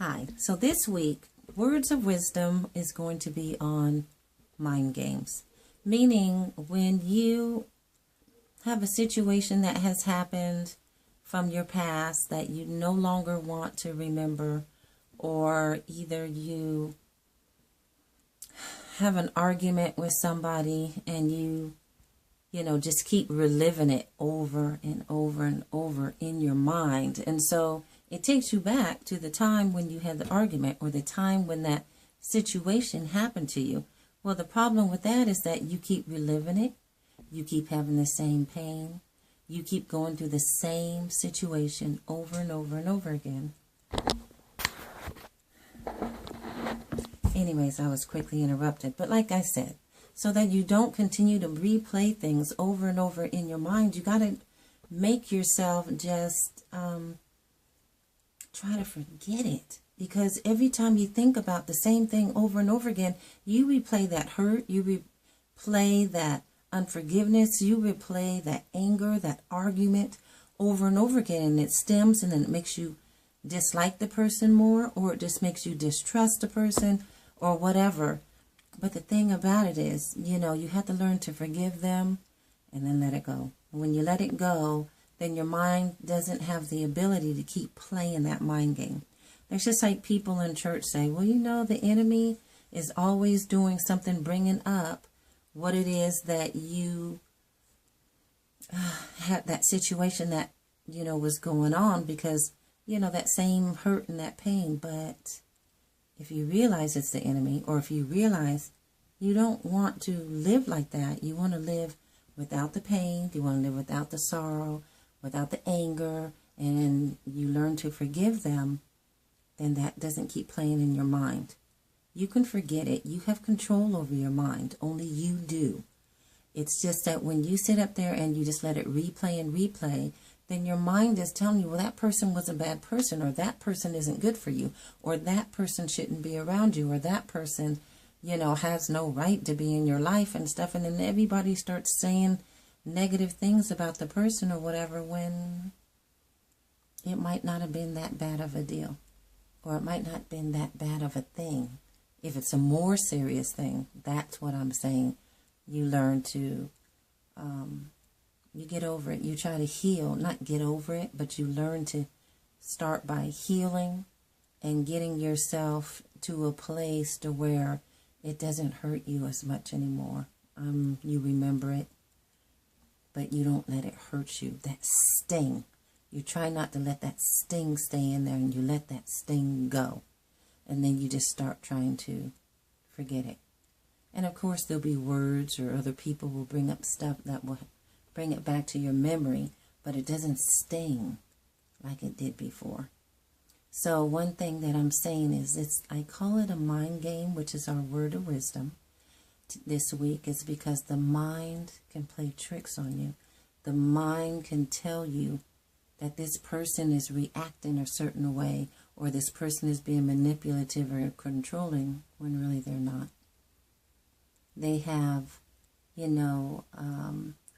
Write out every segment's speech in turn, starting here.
Hi, so this week, Words of Wisdom is going to be on mind games, meaning when you have a situation that has happened from your past that you no longer want to remember, or either you have an argument with somebody and you just keep reliving it over and over and over in your mind. And so it takes you back to the time when you had the argument or the time when that situation happened to you. Well, the problem with that is that you keep reliving it. You keep having the same pain. You keep going through the same situation over and over and over again. Anyways, I was quickly interrupted. But like I said, so that you don't continue to replay things over and over in your mind, you got to make yourself just try to forget it. Because every time you think about the same thing over and over again, you replay that hurt, you replay that unforgiveness, you replay that anger, that argument over and over again. And it stems and then it makes you dislike the person more, or it just makes you distrust the person or whatever. But the thing about it is, you have to learn to forgive them and then let it go. When you let it go, then your mind doesn't have the ability to keep playing that mind game. It's just like people in church say, well, the enemy is always doing something, bringing up what it is that you had, that situation that, was going on because, that same hurt and that pain. But if you realize it's the enemy, or if you realize you don't want to live like that, you want to live without the pain, you want to live without the sorrow, without the anger, and you learn to forgive them, then that doesn't keep playing in your mind. You can forget it. You have control over your mind. Only you do. It's just that when you sit up there and you just let it replay and replay, then your mind is telling you, well, that person was a bad person, or that person isn't good for you, or that person shouldn't be around you, or that person, has no right to be in your life and stuff. And then everybody starts saying negative things about the person or whatever, when it might not have been that bad of a deal, or it might not have been that bad of a thing. If it's a more serious thing, that's what I'm saying. You learn to, you get over it. You try to heal, not get over it, but you learn to start by healing and getting yourself to a place to where it doesn't hurt you as much anymore. You remember it, but you don't let it hurt you. That sting. You try not to let that sting stay in there, and you let that sting go. And then you just start trying to forget it. And of course, there'll be words or other people will bring up stuff that will bring it back to your memory, but it doesn't sting like it did before. So one thing that I'm saying is, I call it a mind game, which is our word of wisdom this week, is because the mind can play tricks on you. The mind can tell you that this person is reacting a certain way, or this person is being manipulative or controlling, when really they're not. They have,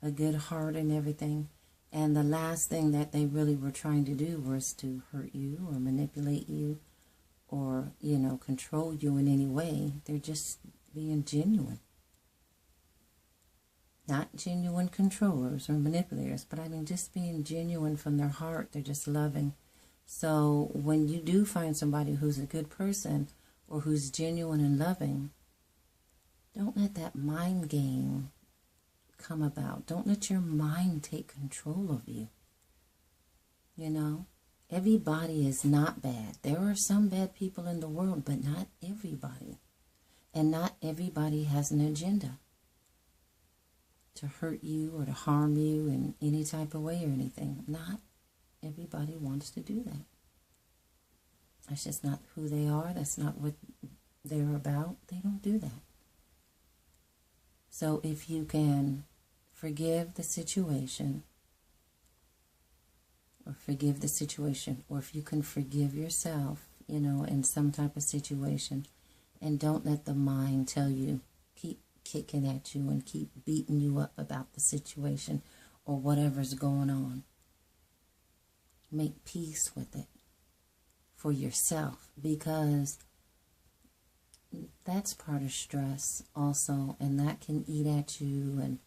a good heart and everything, and the last thing that they really were trying to do was to hurt you or manipulate you or, control you in any way. They're just being genuine. Not genuine controllers or manipulators, but just being genuine from their heart. They're just loving. So when you do find somebody who's a good person or who's genuine and loving, don't let that mind game come about. Don't let your mind take control of you. Everybody is not bad. There are some bad people in the world, but not everybody. And not everybody has an agenda to hurt you or to harm you in any type of way or anything. Not everybody wants to do that. That's just not who they are. That's not what they're about. They don't do that. So if you can forgive the situation, or if you can forgive yourself, in some type of situation, and don't let the mind tell you, keep kicking at you and keep beating you up about the situation or whatever's going on. Make peace with it. for yourself, because that's part of stress also, and that can eat at you and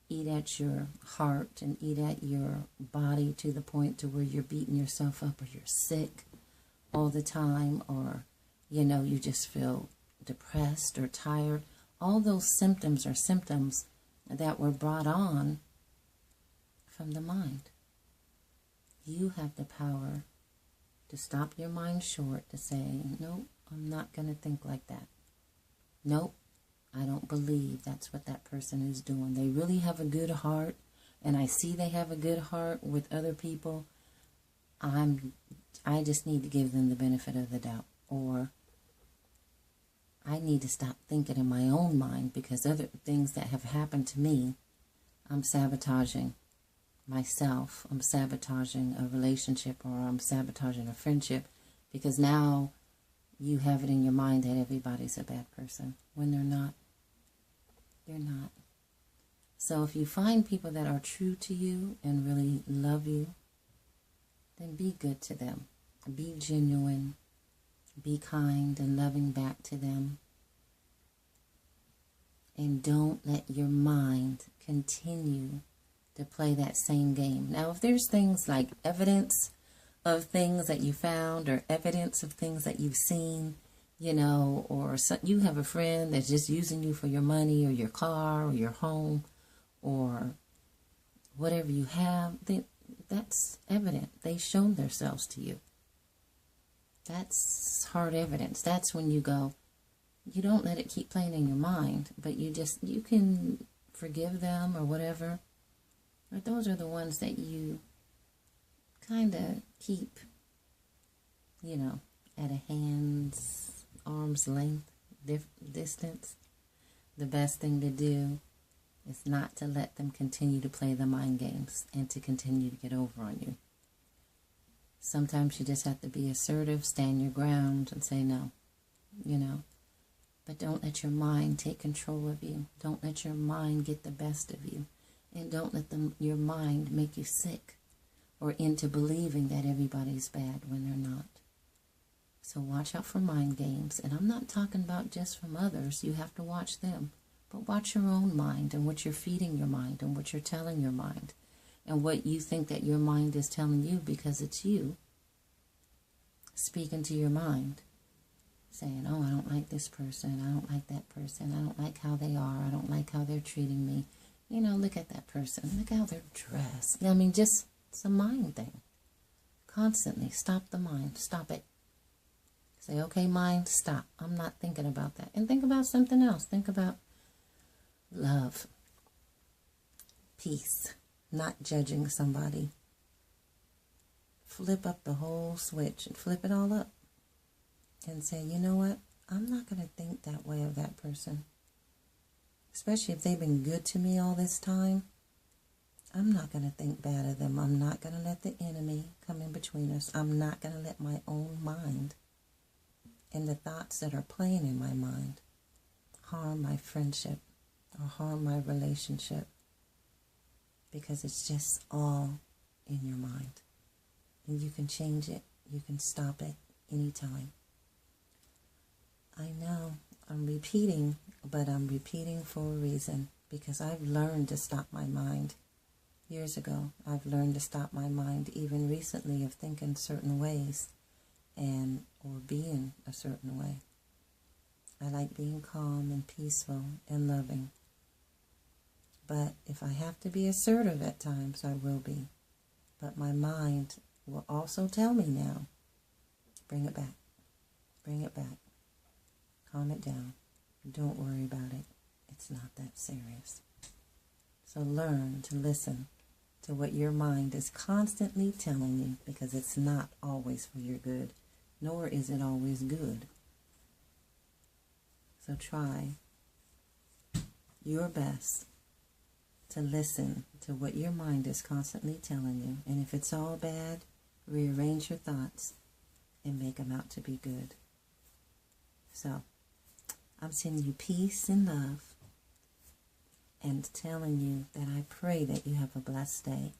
eat at your heart and eat at your body to the point to where you're beating yourself up, or you're sick all the time, or you just feel depressed or tired. All those symptoms are symptoms that were brought on from the mind. You have the power to stop your mind short, to say, nope, I'm not going to think like that. Nope, I don't believe that's what that person is doing. They really have a good heart, and I see they have a good heart with other people. I just need to give them the benefit of the doubt. Or I need to stop thinking in my own mind, because other things that have happened to me, I'm sabotaging myself. I'm sabotaging a relationship, or I'm sabotaging a friendship, because now you have it in your mind that everybody's a bad person when they're not. They're not. So if you find people that are true to you and really love you, then be good to them. Be genuine. Be kind and loving back to them. And don't let your mind continue to play that same game. Now, if there's things like evidence of things that you found, or evidence of things that you've seen, or you have a friend that's just using you for your money or your car or your home or whatever you have, that's evident. They've shown themselves to you. That's hard evidence. That's when you go, you don't let it keep playing in your mind, but you can forgive them or whatever. But those are the ones that you kind of keep, at a arm's length distance. The best thing to do is not to let them continue to play the mind games and to continue to get over on you. Sometimes you just have to be assertive, stand your ground, and say no, But don't let your mind take control of you. Don't let your mind get the best of you. And don't let your mind make you sick or into believing that everybody's bad when they're not. So watch out for mind games. And I'm not talking about just from others. You have to watch them. But watch your own mind and what you're feeding your mind and what you're telling your mind and what you think that your mind is telling you, because it's you speaking to your mind, saying, oh, I don't like this person. I don't like that person. I don't like how they are. I don't like how they're treating me. Look at that person. Look how they're dressed. It's a mind thing. Constantly stop the mind. Stop it. Say, okay, mind, stop. I'm not thinking about that. And think about something else. Think about love, peace, not judging somebody. Flip up the whole switch and flip it all up and say, you know what? I'm not going to think that way of that person. Especially if they've been good to me all this time. I'm not going to think bad of them. I'm not going to let the enemy come in between us. I'm not going to let my own mind and the thoughts that are playing in my mind harm my friendship or harm my relationship, because it's just all in your mind. And you can change it. You can stop it anytime. I know I'm repeating, but I'm repeating for a reason, because I've learned to stop my mind. Years ago, I've learned to stop my mind, even recently, of thinking certain ways or being a certain way. I like being calm and peaceful and loving. But if I have to be assertive at times, I will be. But my mind will also tell me now, bring it back. Bring it back. Calm it down. Don't worry about it. It's not that serious. So learn to listen to what your mind is constantly telling you, because it's not always for your good, nor is it always good. So try your best to listen to what your mind is constantly telling you. And if it's all bad, rearrange your thoughts and make them out to be good. So I'm sending you peace and love and telling you that I pray that you have a blessed day.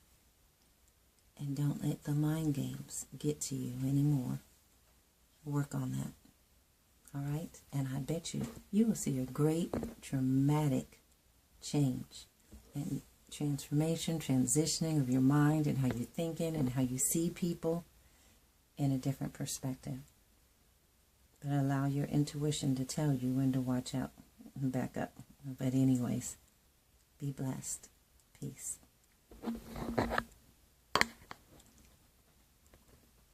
And don't let the mind games get to you anymore. work on that. All right? And I bet you will see a great, dramatic change and transformation, transitioning of your mind and how you're thinking and how you see people in a different perspective. But allow your intuition to tell you when to watch out and back up. But anyways, be blessed. Peace.